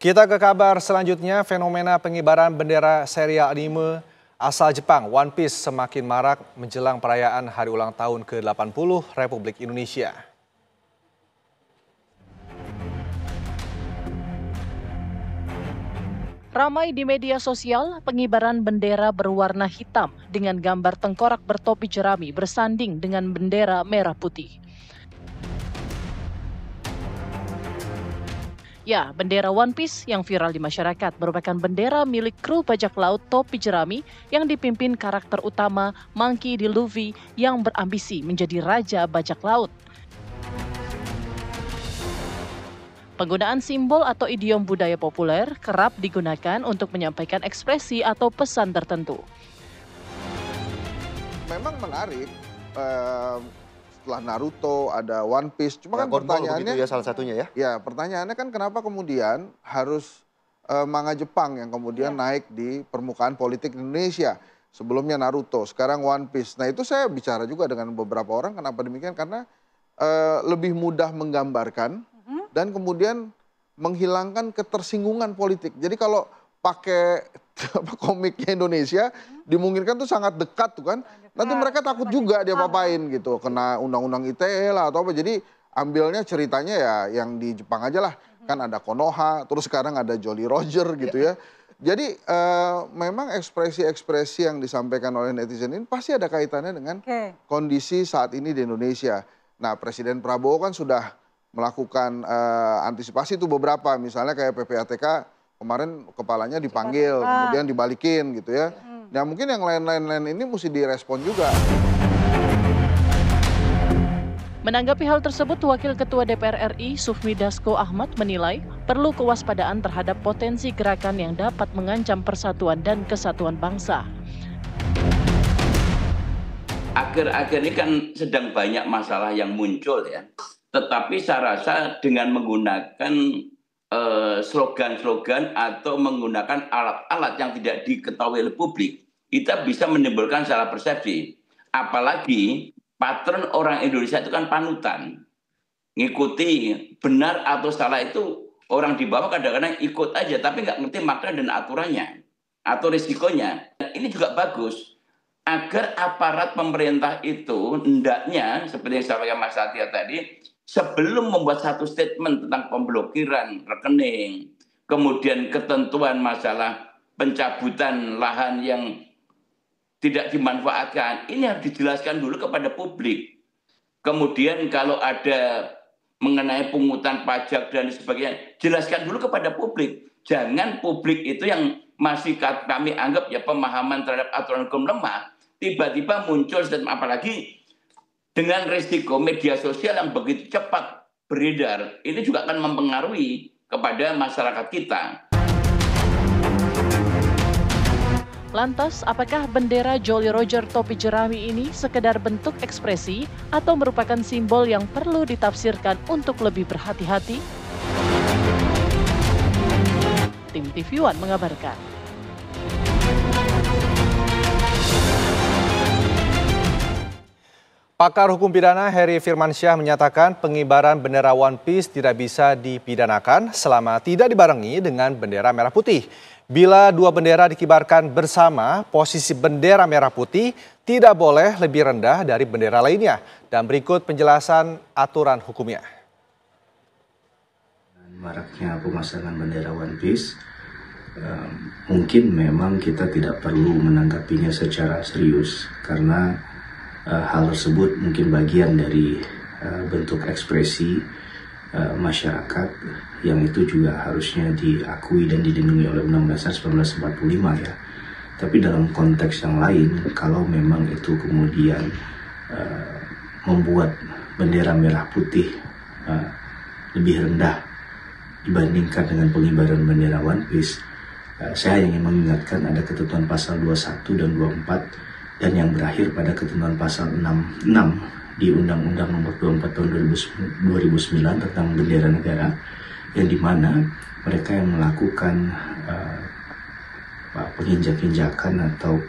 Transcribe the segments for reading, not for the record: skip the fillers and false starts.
Kita ke kabar selanjutnya, fenomena pengibaran bendera serial anime asal Jepang One Piece semakin marak menjelang perayaan hari ulang tahun ke-80 Republik Indonesia. Ramai di media sosial, pengibaran bendera berwarna hitam dengan gambar tengkorak bertopi jerami bersanding dengan bendera merah putih. Ya, bendera One Piece yang viral di masyarakat merupakan bendera milik kru bajak laut topi jerami yang dipimpin karakter utama Monkey D. Luffy yang berambisi menjadi raja bajak laut. Penggunaan simbol atau idiom budaya populer kerap digunakan untuk menyampaikan ekspresi atau pesan tertentu. Memang menarik. Setelah Naruto, ada One Piece. Cuma kan pertanyaannya, ya salah satunya ya? Ya, pertanyaannya kan kenapa kemudian harus manga Jepang yang kemudian naik di permukaan politik Indonesia. Sebelumnya Naruto, sekarang One Piece. Nah itu saya bicara juga dengan beberapa orang, kenapa demikian? Karena lebih mudah menggambarkan dan kemudian menghilangkan ketersinggungan politik. Jadi kalau pakai komiknya Indonesia dimungkinkan tuh sangat dekat tuh kan. Nanti mereka takut juga dia apain gitu, kena undang-undang ITE lah atau apa. Jadi ambilnya ceritanya ya yang di Jepang aja lah. Kan ada Konoha, terus sekarang ada Jolly Roger gitu ya. Jadi memang ekspresi-ekspresi yang disampaikan oleh netizen ini pasti ada kaitannya dengan kondisi saat ini di Indonesia. Nah Presiden Prabowo kan sudah melakukan antisipasi itu beberapa. Misalnya kayak PPATK kemarin kepalanya dipanggil, kemudian dibalikin gitu ya. Nah mungkin yang lain-lain ini mesti direspon juga. Menanggapi hal tersebut, Wakil Ketua DPR RI Sufmi Dasko Ahmad menilai perlu kewaspadaan terhadap potensi gerakan yang dapat mengancam persatuan dan kesatuan bangsa. Akhir-akhir ini kan sedang banyak masalah yang muncul ya. Tetapi saya rasa dengan menggunakan slogan-slogan atau menggunakan alat-alat yang tidak diketahui oleh publik, kita bisa menimbulkan salah persepsi. Apalagi patron orang Indonesia itu kan panutan. Ngikuti benar atau salah itu orang di bawah kadang-kadang ikut aja, tapi nggak ngerti makna dan aturannya atau risikonya. Ini juga bagus agar aparat pemerintah itu hendaknya, seperti yang disampaikan Mas Satya tadi, sebelum membuat satu statement tentang pemblokiran rekening, kemudian ketentuan masalah pencabutan lahan yang tidak dimanfaatkan, ini harus dijelaskan dulu kepada publik. Kemudian kalau ada mengenai pungutan pajak dan sebagainya, jelaskan dulu kepada publik. Jangan publik itu yang masih kami anggap ya pemahaman terhadap aturan hukum lemah, tiba-tiba muncul statement, apalagi dengan risiko media sosial yang begitu cepat beredar, ini juga akan mempengaruhi kepada masyarakat kita. Lantas, apakah bendera Jolly Roger topi jerami ini sekedar bentuk ekspresi atau merupakan simbol yang perlu ditafsirkan untuk lebih berhati-hati? Tim TV One mengabarkan. Pakar hukum pidana Heri Firmansyah menyatakan pengibaran bendera One Piece tidak bisa dipidanakan selama tidak dibarengi dengan bendera merah putih. Bila dua bendera dikibarkan bersama, posisi bendera merah putih tidak boleh lebih rendah dari bendera lainnya. Dan berikut penjelasan aturan hukumnya. Maraknya pemasangan bendera One Piece, mungkin memang kita tidak perlu menanggapinya secara serius karena hal tersebut mungkin bagian dari bentuk ekspresi masyarakat yang itu juga harusnya diakui dan dilindungi oleh Undang-Undang Dasar 1945 ya. Tapi dalam konteks yang lain, kalau memang itu kemudian membuat bendera merah putih lebih rendah dibandingkan dengan pengibaran bendera One Piece, saya ingin mengingatkan ada ketentuan pasal 21 dan 24 dan yang berakhir pada ketentuan pasal 66 di Undang-Undang Nomor 24 Tahun 2009 tentang bendera negara, yang dimana mereka yang melakukan penginjak-injakan atau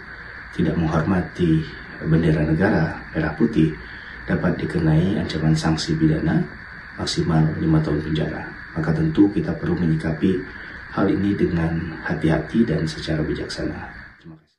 tidak menghormati bendera negara merah putih dapat dikenai ancaman sanksi pidana maksimal 5 tahun penjara. Maka tentu kita perlu menyikapi hal ini dengan hati-hati dan secara bijaksana. Terima kasih.